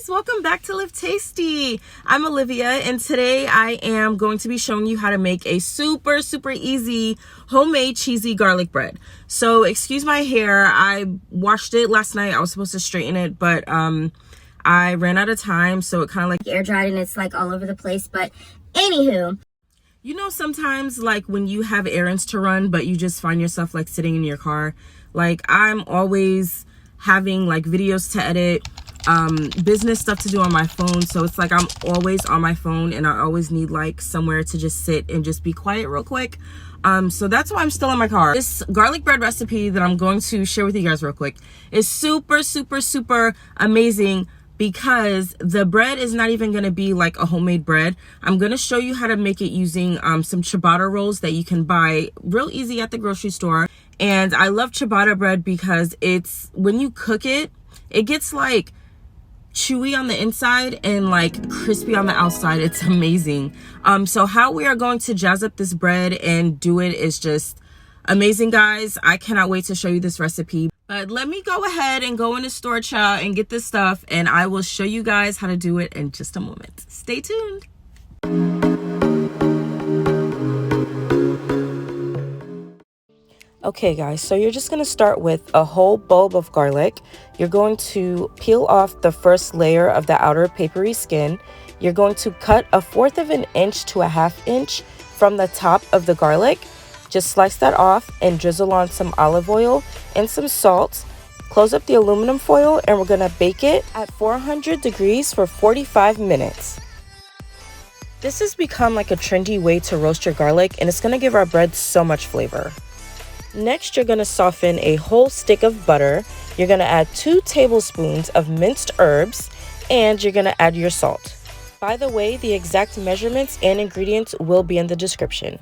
guys, welcome back to Live Tasty. I'm Olivia, and today I am going to be showing you how to make a super easy homemade cheesy garlic bread. So excuse my hair, I washed it last night. I was supposed to straighten it, but I ran out of time, so it kind of like air dried and it's like all over the place. But anywho, you know, sometimes like when you have errands to run but you just find yourself like sitting in your car, like I'm always having like videos to edit, business stuff to do on my phone, so it's like I'm always on my phone and I always need like somewhere to just sit and just be quiet real quick. So that's why I'm still in my car. This garlic bread recipe that I'm going to share with you guys real quick is super amazing, because the bread is not even going to be like a homemade bread. I'm going to show you how to make it using some ciabatta rolls that you can buy real easy at the grocery store. And I love ciabatta bread because it's, when you cook it, it gets like chewy on the inside and like crispy on the outside. It's amazing. So how we are going to jazz up this bread and do it is just amazing, guys. I cannot wait to show you this recipe. But let me go ahead and go in the store, child, and get this stuff, and I will show you guys how to do it in just a moment. Stay tuned. Okay guys, so you're just going to start with a whole bulb of garlic. You're going to peel off the first layer of the outer papery skin. You're going to cut 1/4 of an inch to 1/2 inch from the top of the garlic. Just slice that off and drizzle on some olive oil and some salt. Close up the aluminum foil and we're going to bake it at 400 degrees for 45 minutes. This has become like a trendy way to roast your garlic, and it's going to give our bread so much flavor. Next, you're going to soften a whole stick of butter. You're going to add 2 tablespoons of minced herbs, and you're going to add your salt. By the way, the exact measurements and ingredients will be in the description.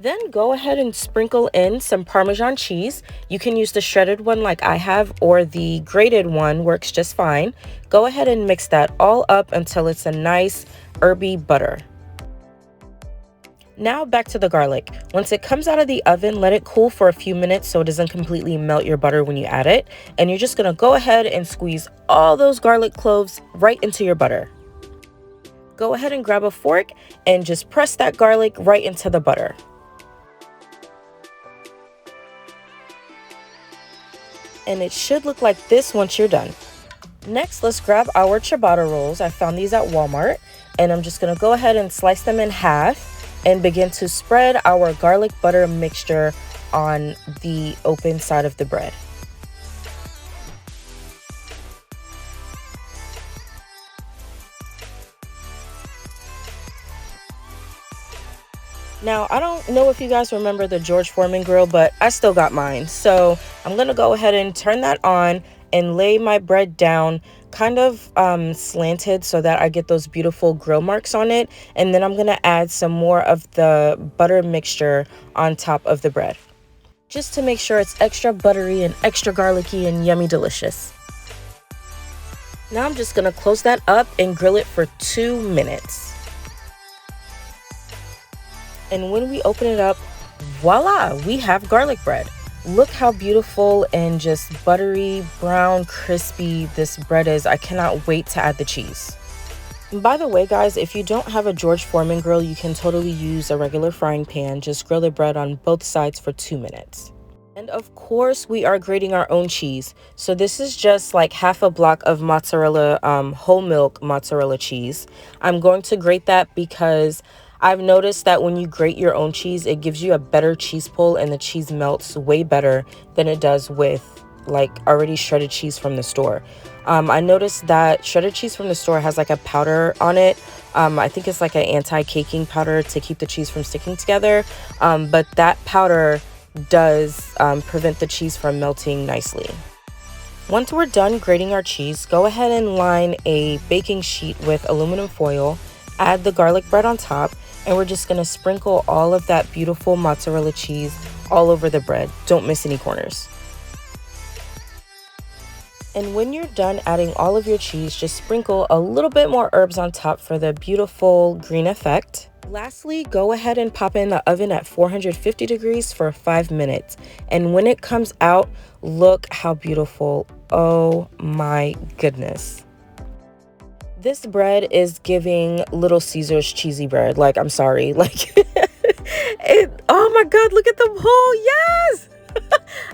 Then go ahead and sprinkle in some Parmesan cheese. You can use the shredded one like I have, or the grated one works just fine. Go ahead and mix that all up until it's a nice herby butter. Now back to the garlic. Once it comes out of the oven, let it cool for a few minutes so it doesn't completely melt your butter when you add it. And you're just gonna go ahead and squeeze all those garlic cloves right into your butter. Go ahead and grab a fork and just press that garlic right into the butter. And it should look like this once you're done. Next, let's grab our ciabatta rolls. I found these at Walmart, and I'm just gonna go ahead and slice them in half and begin to spread our garlic butter mixture on the open side of the bread. Now, I don't know if you guys remember the George Foreman grill, but I still got mine. So I'm gonna go ahead and turn that on and lay my bread down kind of slanted so that I get those beautiful grill marks on it. And then I'm gonna add some more of the butter mixture on top of the bread, just to make sure it's extra buttery and extra garlicky and yummy delicious. Now I'm just gonna close that up and grill it for 2 minutes. And when we open it up, voila, we have garlic bread. Look how beautiful and just buttery, brown, crispy this bread is. I cannot wait to add the cheese. And by the way, guys, if you don't have a George Foreman grill, you can totally use a regular frying pan. Just grill the bread on both sides for 2 minutes. And of course, we are grating our own cheese. So this is just like 1/2 block of mozzarella, whole milk mozzarella cheese. I'm going to grate that because I've noticed that when you grate your own cheese, it gives you a better cheese pull and the cheese melts way better than it does with like already shredded cheese from the store. I noticed that shredded cheese from the store has like a powder on it. I think it's like an anti-caking powder to keep the cheese from sticking together. But that powder does prevent the cheese from melting nicely. Once we're done grating our cheese, go ahead and line a baking sheet with aluminum foil, add the garlic bread on top, and we're just gonna sprinkle all of that beautiful mozzarella cheese all over the bread. Don't miss any corners. And when you're done adding all of your cheese, just sprinkle a little bit more herbs on top for the beautiful green effect. Lastly, go ahead and pop it in the oven at 450 degrees for 5 minutes. And when it comes out, look how beautiful. Oh my goodness. This bread is giving Little Caesar's cheesy bread. Like, I'm sorry. Like, oh my God, look at the hole. Yes.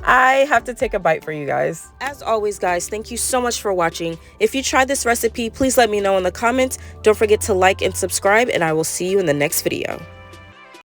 I have to take a bite for you guys. As always, guys, thank you so much for watching. If you tried this recipe, please let me know in the comments. Don't forget to like and subscribe, and I will see you in the next video.